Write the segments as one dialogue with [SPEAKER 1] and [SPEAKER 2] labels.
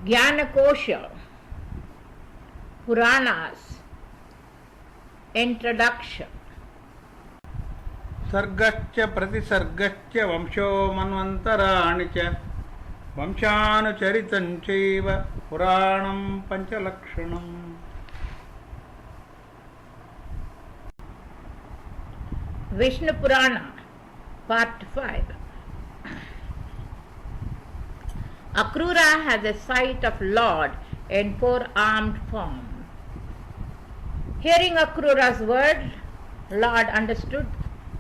[SPEAKER 1] Jnanakosha, Puranas, Introduction.
[SPEAKER 2] सर्गश्च प्रतिसर्गश्च वंशो मन्वन्तराणि च वंशानुचरितं चैव पुराणं पञ्चलक्षणम्.
[SPEAKER 1] Vishnu Purana, Part 5. Akrura has a sight of Lord in four-armed form. Hearing Akrura's word, Lord understood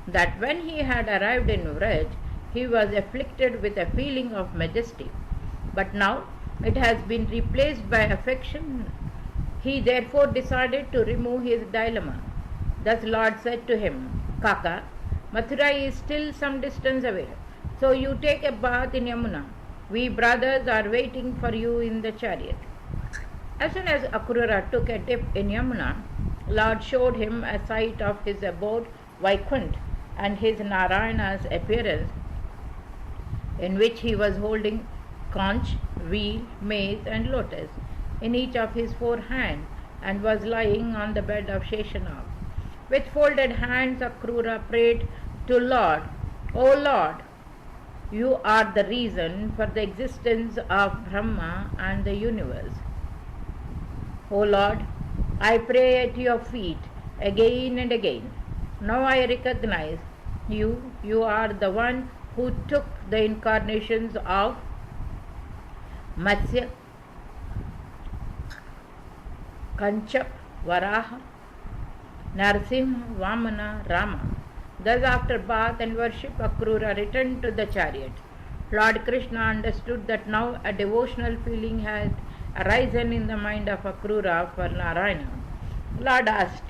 [SPEAKER 1] that when he had arrived in Vraj, he was afflicted with a feeling of majesty. But now it has been replaced by affection. He therefore decided to remove his dilemma. Thus Lord said to him, Kaka, Mathura is still some distance away, so you take a bath in Yamuna. We brothers are waiting for you in the chariot. As soon as Akrura took a dip in Yamuna, Lord showed him a sight of his abode Vaikuntha and his Narayana's appearance, in which he was holding conch, wheel, mace and lotus in each of his four hands, and was lying on the bed of Sheshanag. With folded hands, Akrura prayed to Lord, O Lord, you are the reason for the existence of Brahma and the universe. O Lord, I pray at your feet again and again. Now I recognize you. You are the one who took the incarnations of Matsya, Kanchap, Varaha, Narsimha, Vamana, Rama. Thus after bath and worship, Akrura returned to the chariot. Lord Krishna understood that now a devotional feeling had arisen in the mind of Akrura for Narayana. Lord asked,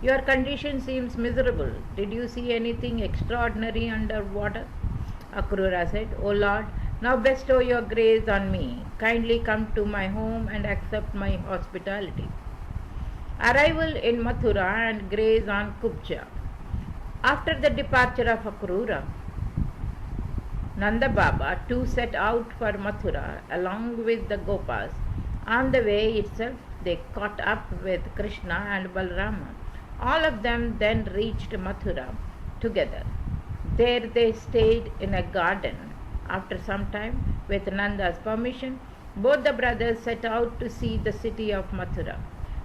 [SPEAKER 1] your condition seems miserable. Did you see anything extraordinary under water? Akrura said, O Lord, now bestow your grace on me. Kindly come to my home and accept my hospitality. Arrival in Mathura and grace on Kubja. After the departure of Akrura, Nanda Baba too set out for Mathura along with the Gopas. On the way itself, they caught up with Krishna and Balarama. All of them then reached Mathura together. There they stayed in a garden. After some time, with Nanda's permission, both the brothers set out to see the city of Mathura.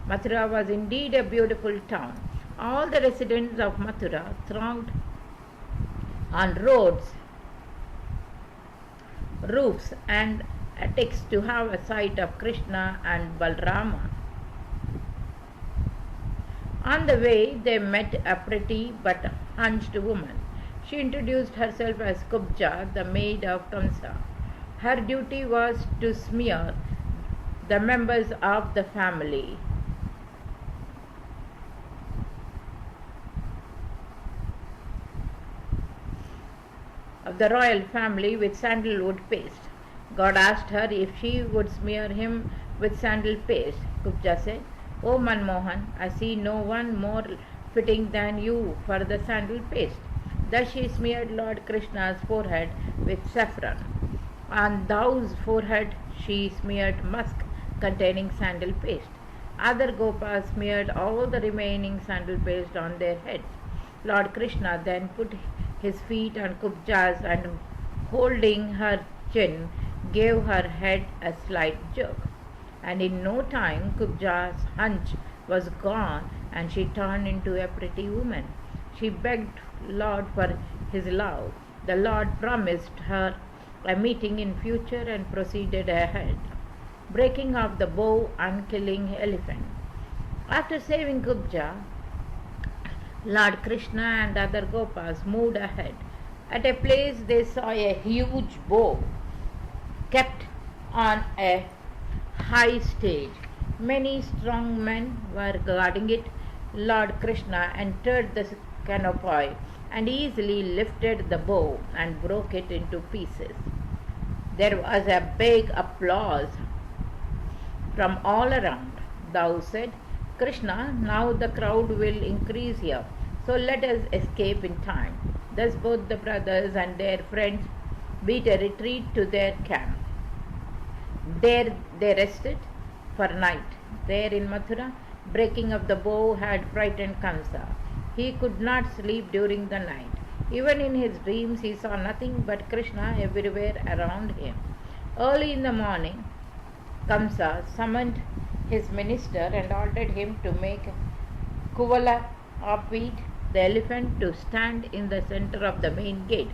[SPEAKER 1] Mathura was indeed a beautiful town. All the residents of Mathura thronged on roads, roofs and attics to have a sight of Krishna and Balarama. On the way, they met a pretty but hunched woman. She introduced herself as Kubja, the maid of Kamsa. Her duty was to smear the members of the family of the royal family with sandalwood paste. God asked her if she would smear him with sandal paste. Kubja said, O Manmohan, I see no one more fitting than you for the sandal paste. Thus she smeared Lord Krishna's forehead with saffron. On thou's forehead she smeared musk containing sandal paste. Other Gopas smeared all the remaining sandal paste on their heads. Lord Krishna then put his feet on Kubja's and holding her chin, gave her head a slight jerk. And in no time Kubja's hunch was gone and she turned into a pretty woman. She begged Lord for his love. The Lord promised her a meeting in future and proceeded ahead, breaking off the bow and killing elephant. After saving Kubja, Lord Krishna and other Gopas moved ahead. At a place they saw a huge bow kept on a high stage. Many strong men were guarding it. Lord Krishna entered the canopy and easily lifted the bow and broke it into pieces. There was a big applause from all around. Thou said, Krishna, now the crowd will increase here, so let us escape in time. Thus both the brothers and their friends beat a retreat to their camp. There they rested for night. There in Mathura, breaking of the bow had frightened Kamsa. He could not sleep during the night. Even in his dreams, he saw nothing but Krishna everywhere around him. Early in the morning, Kamsa summoned his minister and ordered him to make Kuvala of wheat, the elephant, to stand in the center of the main gate.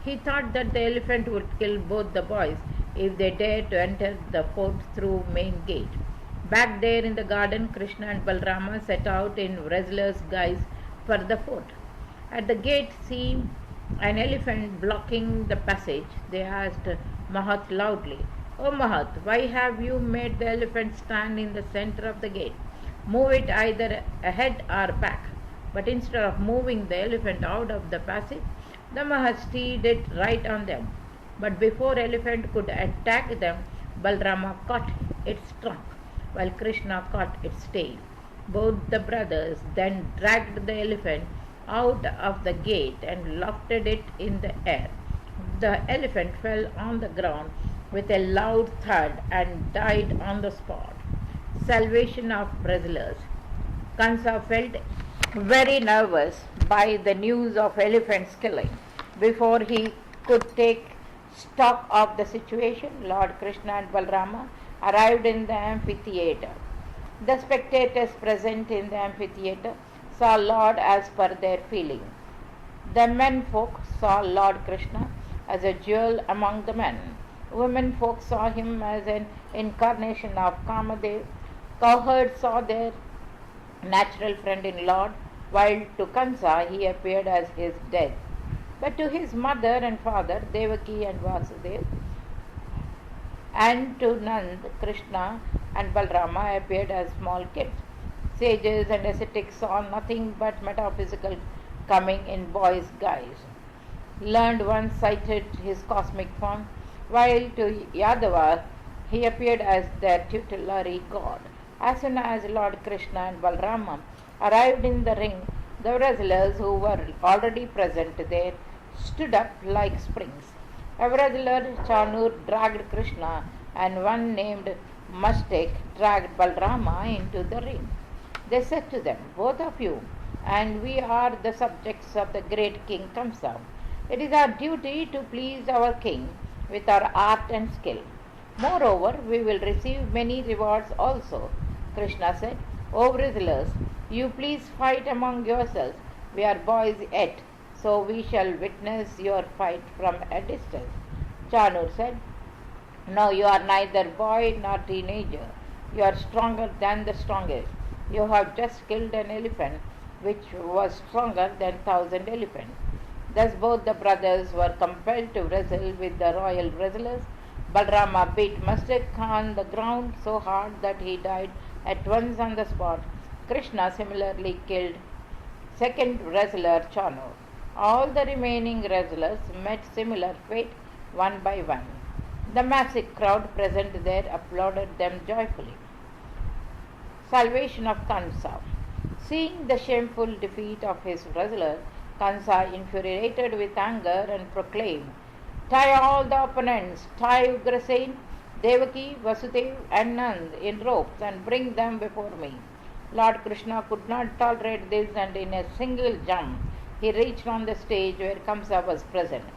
[SPEAKER 1] He thought that the elephant would kill both the boys if they dared to enter the fort through main gate. Back there in the garden, Krishna and Balrama set out in wrestlers' guise for the fort. At the gate, seeing an elephant blocking the passage, they asked Mahat loudly, "Oh Mahat, why have you made the elephant stand in the center of the gate? Move it either ahead or back." But instead of moving the elephant out of the passage, the Mahat steered it right on them. But before elephant could attack them, Balrama caught its trunk, while Krishna caught its tail. Both the brothers then dragged the elephant out of the gate and lofted it in the air. The elephant fell on the ground with a loud thud and died on the spot. Salvation of wrestlers. Kansa felt very nervous by the news of elephants killing. Before he could take stock of the situation, Lord Krishna and Balrama arrived in the amphitheatre. The spectators present in the amphitheatre saw Lord as per their feeling. The men folk saw Lord Krishna as a jewel among the men. Women folk saw him as an incarnation of Kamadev. Cowherds saw their natural friend in Lord, while to Kansa he appeared as his death. But to his mother and father, Devaki and Vasudev, and to Nand, Krishna and Balrama appeared as small kids. Sages and ascetics saw nothing but metaphysical coming in boy's guise. Learned ones cited his cosmic form, while to Yadava he appeared as their tutelary god. As soon as Lord Krishna and Balrama arrived in the ring, the wrestlers who were already present there stood up like springs. A wrestler, Chanur, dragged Krishna, and one named Mastek dragged Balrama into the ring. They said to them, "Both of you, and we are the subjects of the great king Kamsa. It is our duty to please our king with our art and skill. Moreover, we will receive many rewards also." Krishna said, "O wrestlers, you please fight among yourselves. We are boys yet, so we shall witness your fight from a distance." Chanur said, "No, you are neither boy nor teenager. You are stronger than the strongest. You have just killed an elephant which was stronger than 1,000 elephants." Thus both the brothers were compelled to wrestle with the royal wrestlers. Balrama beat Mastek on the ground so hard that he died at once on the spot. Krishna similarly killed second wrestler Chanur. All the remaining wrestlers met similar fate one by one. The massive crowd present there applauded them joyfully. Salvation of Kansa. Seeing the shameful defeat of his wrestlers, Kansa, infuriated with anger, and proclaimed, "Tie all the opponents, tie Ugrasen, Devaki, Vasudev, and Nand in ropes and bring them before me." Lord Krishna could not tolerate this, and in a single jump he reached on the stage where Kamsa was present.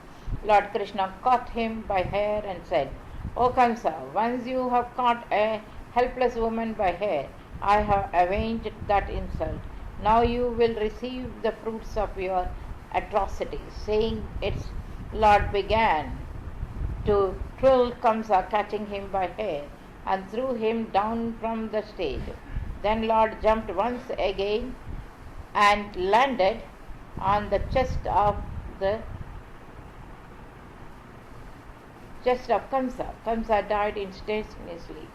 [SPEAKER 1] Lord Krishna caught him by hair and said, "O Kamsa, once you have caught a helpless woman by hair, I have avenged that insult. Now you will receive the fruits of your atrocities." Saying it, Lord began to twirl Kamsa, catching him by hair, and threw him down from the stage. Then Lord jumped once again and landed on the chest of Kamsa. Kamsa died instantaneously.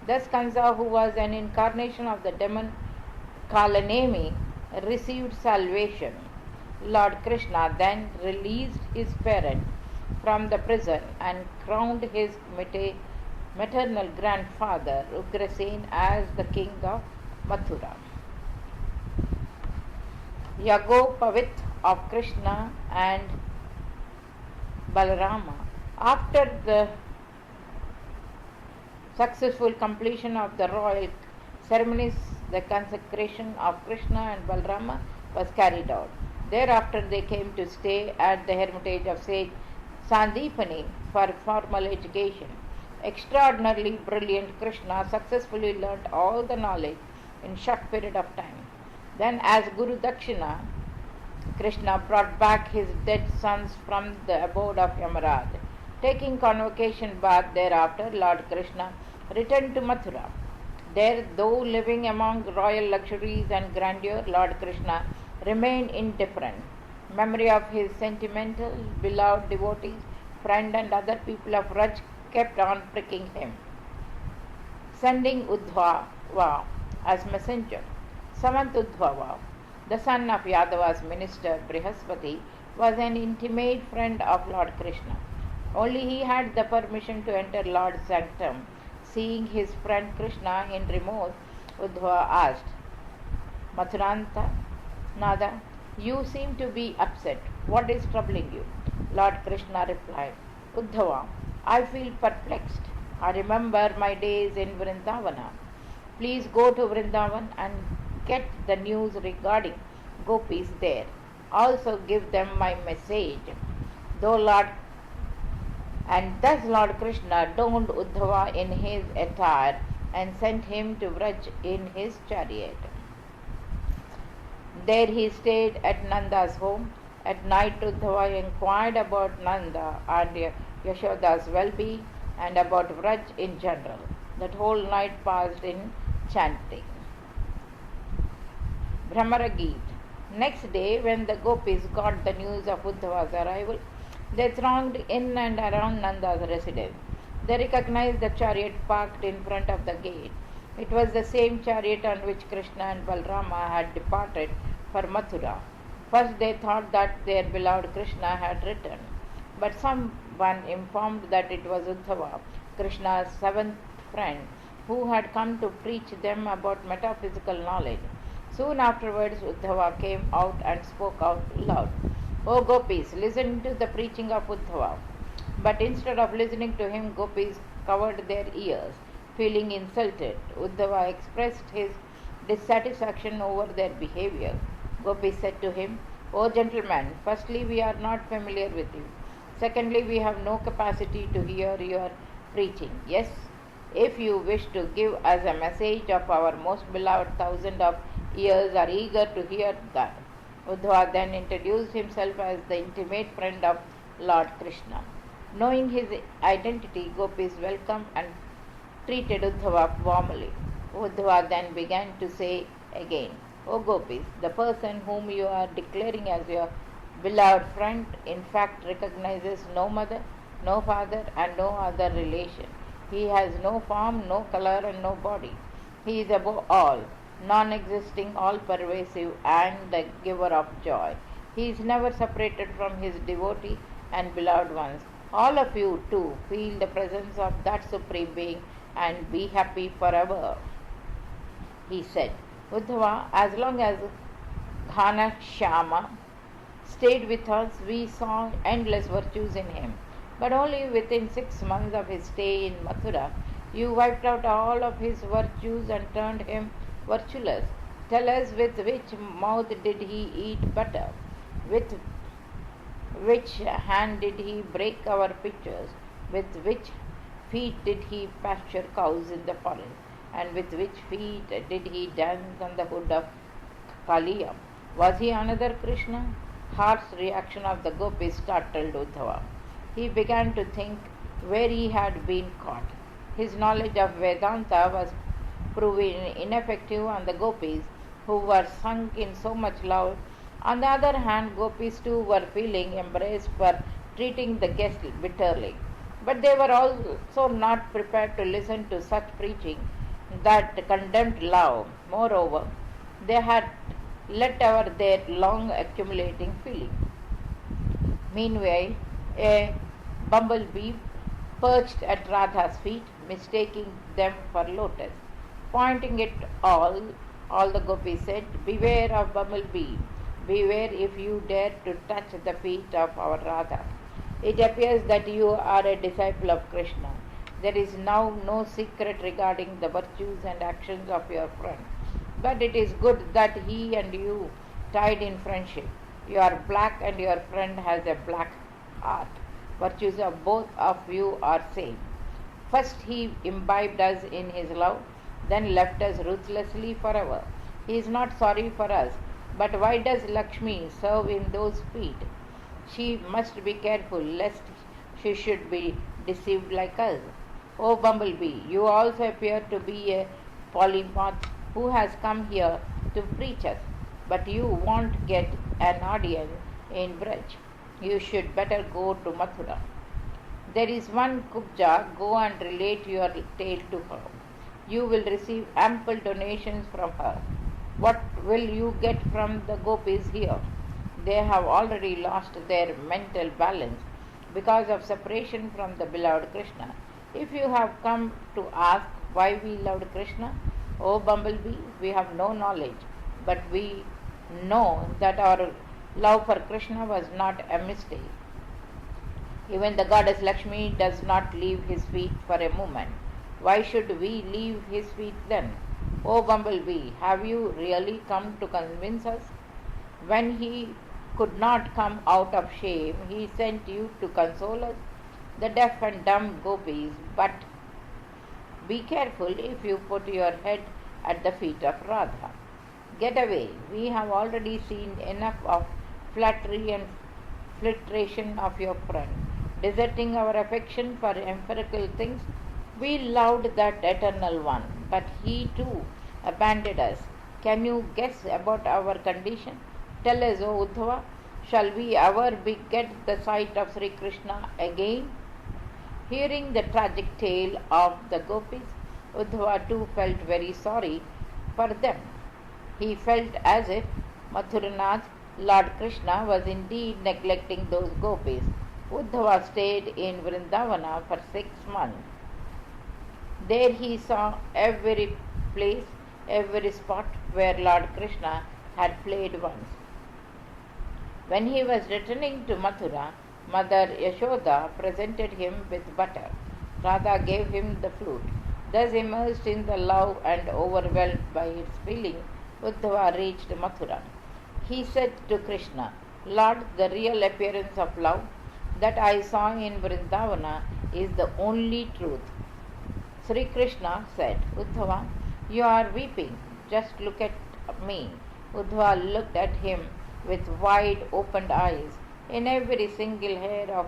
[SPEAKER 1] Thus Kamsa, who was an incarnation of the demon Kalanemi, received salvation. Lord Krishna then released his parent from the prison and crowned his maternal grandfather Ugrasen as the king of Mathura. Yagopavit of Krishna and Balarama. After the Successful completion of the royal ceremonies, the consecration of Krishna and Balrama was carried out. Thereafter they came to stay at the hermitage of sage Sandipani for formal education. Extraordinarily brilliant Krishna successfully learnt all the knowledge in short period of time. Then as Guru Dakshina, Krishna brought back his dead sons from the abode of Yamaraj. Taking convocation bath thereafter, Lord Krishna returned to Mathura. There, though living among royal luxuries and grandeur, Lord Krishna remained indifferent. Memory of his sentimental, beloved devotees, friend and other people of Raj kept on pricking him. Sending Uddhava as messenger. Samant Uddhava, the son of Yadava's minister Brihaspati, was an intimate friend of Lord Krishna. Only he had the permission to enter Lord's sanctum. Seeing his friend Krishna in remorse, Uddhava asked, Mathuranta, Nada, you seem to be upset. What is troubling you? Lord Krishna replied, Uddhava, I feel perplexed. I remember my days in Vrindavana. Please go to Vrindavan and get the news regarding gopis there. Also give them my message. Thus Lord Krishna donned Uddhava in his attire and sent him to Vraj in his chariot. There he stayed at Nanda's home. At night Uddhava inquired about Nanda and Yashoda's well-being and about Vraj in general. That whole night passed in chanting. Brahmara Geet. Next day, when the gopis got the news of Uddhava's arrival, they thronged in and around Nanda's residence. They recognized the chariot parked in front of the gate. It was the same chariot on which Krishna and Balrama had departed for Mathura. First they thought that their beloved Krishna had returned, but someone informed that it was Uddhava, Krishna's seventh friend, who had come to preach them about metaphysical knowledge. Soon afterwards Uddhava came out and spoke out loud. O gopis, listen to the preaching of Uddhava. But instead of listening to him, gopis covered their ears, feeling insulted. Uddhava expressed his dissatisfaction over their behavior. Gopis said to him, O gentleman, firstly, we are not familiar with you. Secondly, we have no capacity to hear your preaching. Yes, if you wish to give us a message of our most beloved, thousands of ears are eager to hear that. Uddhava then introduced himself as the intimate friend of Lord Krishna. Knowing his identity, gopis welcomed and treated Uddhava warmly. Uddhava then began to say again, O gopis, the person whom you are declaring as your beloved friend in fact recognizes no mother, no father and no other relation. He has no form, no color and no body. He is above all, non-existing, all-pervasive and the giver of joy. He is never separated from his devotee and beloved ones. All of you too feel the presence of that Supreme Being and be happy forever. He said, Uddhava, as long as Ghanashyama stayed with us, we saw endless virtues in him. But only within 6 months of his stay in Mathura, you wiped out all of his virtues and turned him virtueless. Tell us, with which mouth did he eat butter? With which hand did he break our pitchers? With which feet did he pasture cows in the forest? And with which feet did he dance on the hood of Kaliya? Was he another Krishna? Harsh reaction of the gopis startled Uddhava. He began to think where he had been caught. His knowledge of Vedanta was proving ineffective on the gopis, who were sunk in so much love. On the other hand, gopis too were feeling embarrassed for treating the guest bitterly. But they were also not prepared to listen to such preaching that condemned love. Moreover, they had let out their long accumulating feeling. Meanwhile, a bumblebee perched at Radha's feet, mistaking them for lotus. Pointing it all the gopis said, Beware of bumblebee. Beware if you dare to touch the feet of our Radha. It appears that you are a disciple of Krishna. There is now no secret regarding the virtues and actions of your friend. But it is good that he and you tied in friendship. You are black and your friend has a black heart. Virtues of both of you are same. First he imbibed us in his love, then left us ruthlessly forever. He is not sorry for us. But why does Lakshmi serve in those feet? She must be careful lest she should be deceived like us. O Bumblebee, you also appear to be a polymath who has come here to preach us, but you won't get an audience in Braj. You should better go to Mathura. There is one Kubja, go and relate your tale to her. You will receive ample donations from her. What will you get from the gopis here? They have already lost their mental balance because of separation from the beloved Krishna. If you have come to ask why we loved Krishna, O Bumblebee, we have no knowledge, but we know that our love for Krishna was not a mistake. Even the goddess Lakshmi does not leave his feet for a moment. Why should we leave his feet then? O Bumblebee, have you really come to convince us? When he could not come out of shame, he sent you to console us, the deaf and dumb gopis. But be careful if you put your head at the feet of Radha. Get away. We have already seen enough of flattery and flirtation of your friend. Deserting our affection for empirical things, we loved that eternal one, but he too abandoned us. Can you guess about our condition? Tell us, O Uddhava, shall we ever get the sight of Sri Krishna again? Hearing the tragic tale of the gopis, Uddhava too felt very sorry for them. He felt as if Mathuranath, Lord Krishna, was indeed neglecting those gopis. Uddhava stayed in Vrindavana for 6 months. There he saw every place, every spot where Lord Krishna had played once. When he was returning to Mathura, Mother Yashoda presented him with butter. Radha gave him the flute. Thus immersed in the love and overwhelmed by its feeling, Uddhava reached Mathura. He said to Krishna, Lord, the real appearance of love that I saw in Vrindavana is the only truth. Sri Krishna said, Uddhava, you are weeping. Just look at me. Uddhava looked at him with wide opened eyes. In every single hair of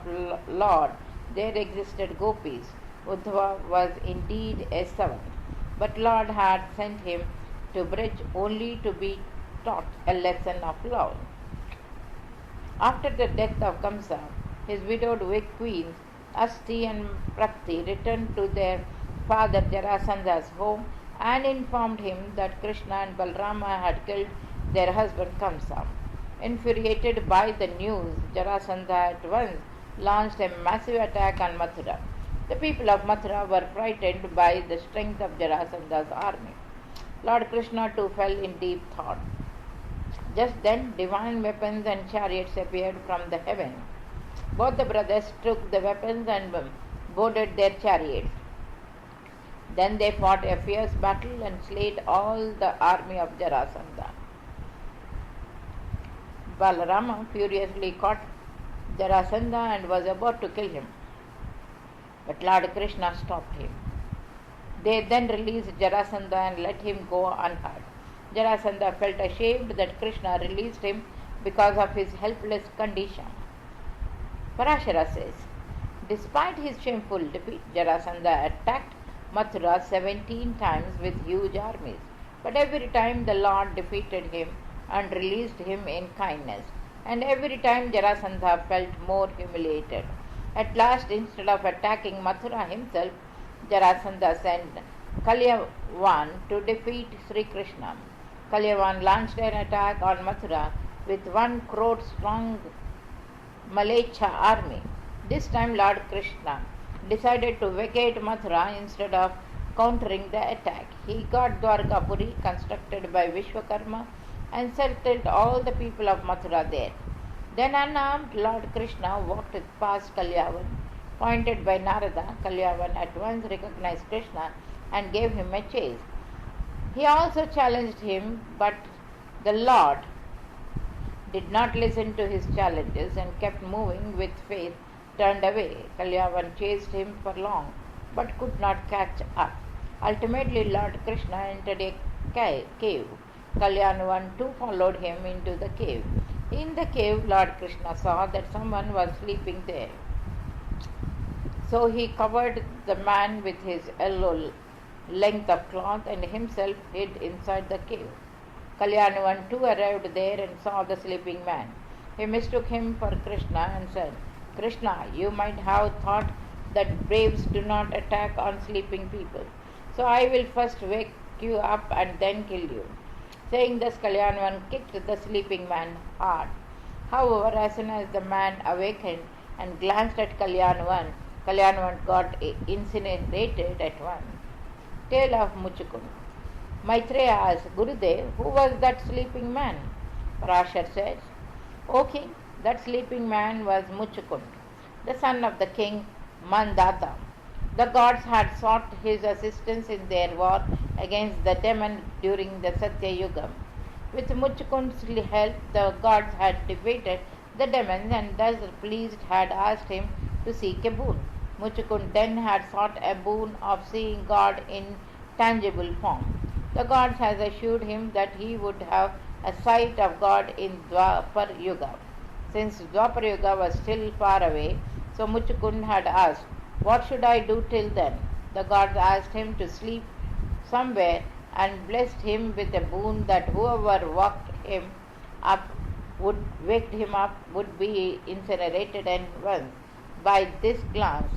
[SPEAKER 1] Lord there existed gopis. Uddhava was indeed a servant, but Lord had sent him to Braj only to be taught a lesson of love. After the death of Kamsa, his widowed queens Asti and Prakti returned to their father Jarasandha's home and informed him that Krishna and Balrama had killed their husband Kamsa. Infuriated by the news, Jarasandha at once launched a massive attack on Mathura. The people of Mathura were frightened by the strength of Jarasandha's army. Lord Krishna too fell in deep thought. Just then, divine weapons and chariots appeared from the heaven. Both the brothers took the weapons and boarded their chariots. Then they fought a fierce battle and slayed all the army of Jarasandha. Balarama furiously caught Jarasandha and was about to kill him, but Lord Krishna stopped him. They then released Jarasandha and let him go unhurt. Jarasandha felt ashamed that Krishna released him because of his helpless condition. Parashara says, despite his shameful defeat, Jarasandha attacked Mathura 17 times with huge armies, but every time the Lord defeated him and released him in kindness, and every time Jarasandha felt more humiliated. At last, instead of attacking Mathura himself, Jarasandha sent Kalyavan to defeat Sri Krishna. Kalyavan launched an attack on Mathura with 1 crore strong Malecha army. This time Lord Krishna decided to vacate Mathura instead of countering the attack. He got Dwarkapuri constructed by Vishwakarma and settled all the people of Mathura there. Then unarmed Lord Krishna walked past Kalyavan, pointed by Narada, Kalyavan at once recognized Krishna and gave him a chase. He also challenged him, but the Lord did not listen to his challenges and kept moving with faith turned away. Kalyavan chased him for long, but could not catch up. Ultimately, Lord Krishna entered a cave. Kalyavan too followed him into the cave. In the cave, Lord Krishna saw that someone was sleeping there. So he covered the man with his elbow length of cloth and himself hid inside the cave. Kalyavan too arrived there and saw the sleeping man. He mistook him for Krishna and said, Krishna, you might have thought that braves do not attack on sleeping people. So I will first wake you up and then kill you. Saying this, Kalyavan kicked the sleeping man hard. However, as soon as the man awakened and glanced at Kalyavan got incinerated at once. Tale of Muchukund. Maitreya asked, Gurudev, who was that sleeping man? Parashar says, O king, that sleeping man was Muchukund, the son of the king Mandata. The gods had sought his assistance in their war against the demon during the Satya Yuga. With Muchukund's help, the gods had defeated the demons and thus pleased had asked him to seek a boon. Muchukund then had sought a boon of seeing God in tangible form. The gods had assured him that he would have a sight of God in Dwapar Yuga. Since Dwapar Yuga was still far away, so Muchukund had asked, what should I do till then? The gods asked him to sleep somewhere and blessed him with a boon that whoever waked him up would be incinerated at once by this glance.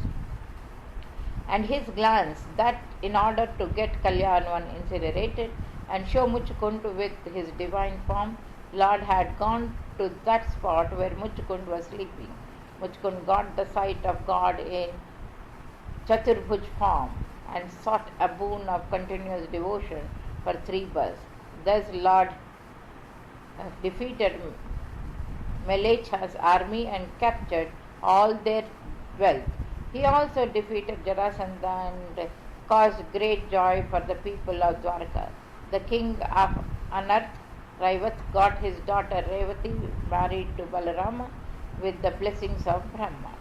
[SPEAKER 1] And his glance that in order to get Kalyavan incinerated and show Muchukund with his divine form, Lord had gone to that spot where Muchukund was sleeping. Muchukund got the sight of God in Chaturbhuj form and sought a boon of continuous devotion for 3 births. Thus Lord defeated Melecha's army and captured all their wealth. He also defeated Jarasandha and caused great joy for the people of Dwarka. The king of Anarth, Raivat, got his daughter Revati married to Balarama with the blessings of Brahma.